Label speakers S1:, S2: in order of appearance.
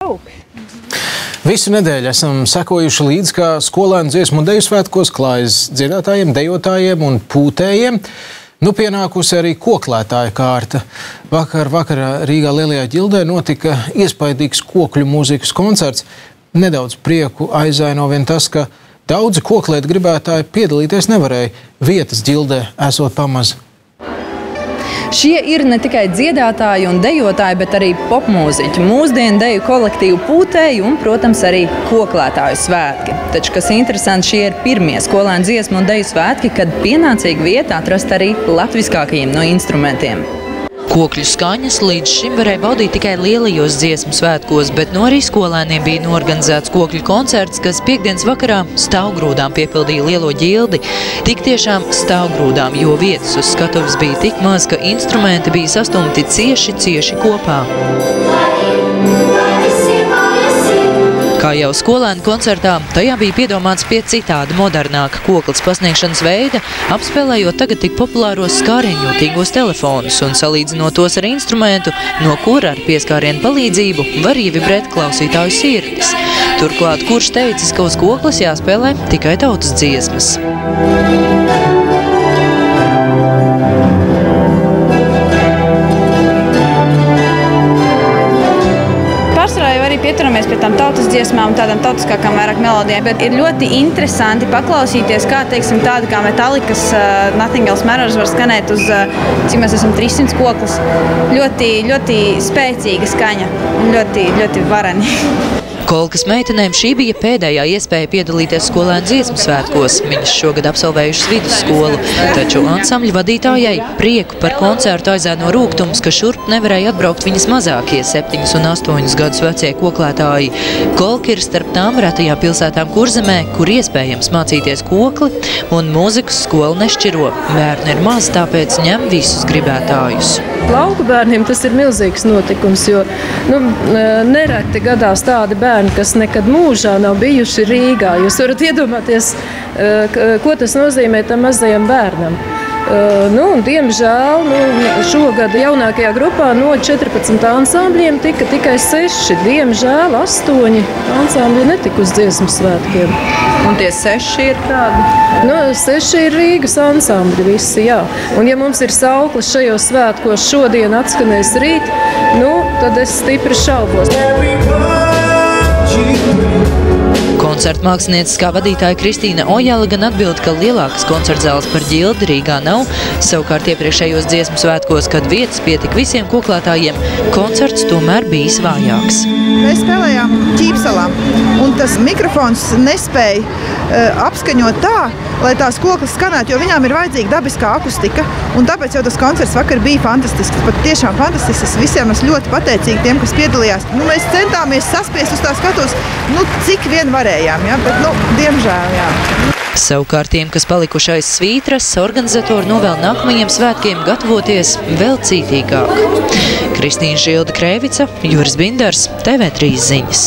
S1: jauki.
S2: Visu nedēļu esam sekojuši līdz, kā skolēnu dziesmu un deju svētkos klājas dziedātājiem, dejotājiem un pūtējiem. Nu pienākusi arī koklētāja kārta. Vakarā Rīgā Lielajā ģildē notika iespaidīgs kokļu mūzikas koncerts. Nedaudz prieku aizaino vien tas, ka daudzi koklēt gribētāji piedalīties nevarēja, vietas ģildē esot pamaz.
S3: Šie ir ne tikai dziedātāji un dejotāji, bet arī popmūziķi, mūsdienu deju kolektīvu pūtēji un, protams, arī koklētāju svētki. Taču, kas interesanti, šie ir pirmie skolēnu dziesmu un deju svētki, kad pienācīga vieta atrast arī latviskākajiem no instrumentiem.
S4: Kokļu skaņas līdz šim varēja baudīt tikai lielajos dziesmu svētkos, bet no arī skolēniem bija norganizēts kokļu koncerts, kas piekdienas vakarā stāvgrūdām piepildīja lielo ģildi. Tik tiešām stāvgrūdām, jo vietas uz skatuves bija tik maz, ka instrumenti bija sastumti cieši kopā. Kā jau skolēnu koncertā, tajā bija piedomāts pie citāda modernāka koklas pasniegšanas veida, apspēlējot tagad tik populāros skārienjūtīgos telefonus un salīdzinot tos ar instrumentu, no kura ar pieskārienu palīdzību var ievibrēt klausītāju sirdis. Turklāt, kurš teicis, ka uz koklas jāspēlē tikai tautas dziesmas.
S1: Pieturamies pie tām tautas dziesmām un tādām tautiskākām vairāk melodijām, bet ir ļoti interesanti paklausīties, kā, teiksim, tāda kā Metallicas Nothing Else Matters var skanēt uz, cik mēs esam 300 koklas. Ļoti spēcīga skaņa un ļoti varani.
S4: Kolkas meitenēm šī bija pēdējā iespēja piedalīties skolēnu dziesmu svētkos. Viņas šogad absolvējušas vidusskolu, taču ansambļa vadītājai prieku par koncertu aizēno rūgtums, ka šurp nevarēja atbraukt viņas mazākie 7 un 8 gadus vecie koklētāji. Kolka ir starp tām retajām pilsētām Kurzemē, kur iespējams mācīties kokli, un mūzikas skolu nešķiro. Bērni ir maz, tāpēc ņem visus gribētājus.
S5: Lauku bērniem tas ir milzīgs notikums, jo nereti gadās tādi bērni, kas nekad mūžā nav bijuši Rīgā. Jūs varat iedomāties, ko tas nozīmē tam mazajam bērnam. Diemžēl šogad jaunākajā grupā no 14 ansambļiem tika tikai 6. Diemžēl 8 ansambļi netika uz dziesmu svētkiem.
S3: Un tie 6 ir kādi?
S5: 6 ir Rīgas ansambļi visi, jā. Un ja mums ir sauklis šajos svētkos šodien atskanēs rīt, tad es stipri šaubos.
S4: Koncerta mākslinieckā vadītāja Kristīna Ojala gan atbild, ka lielākas koncertzāles par ģildi Rīgā nav. Savukārt iepriekšējos dziesmu svētkos, kad vietas pietika visiem koklētājiem, koncerts tomēr bijis vājāks.
S6: Mēs spēlējām Ķīpsalā, un tas mikrofons nespēja apskaņot tā, lai tās koklas skanētu, jo viņām ir vajadzīga dabiskā akustika, un tāpēc jau tas koncerts vakar bija fantastisks, pat tiešām fantastisks. Visiem es ļoti pateicīgi tiem, kas piedalījās. Mēs centāmies saspiest uz tā skatos, cik vien varējām, ja? Bet, diemžēl, jā.
S4: Savukārt tiem, kas palikuši aiz svītras, organizatori novēl nākamajiem svētkiem gatavoties vēl cītīgāk. Kristīna Žilda Krēvica, Juris Bindars, TV3 ziņas.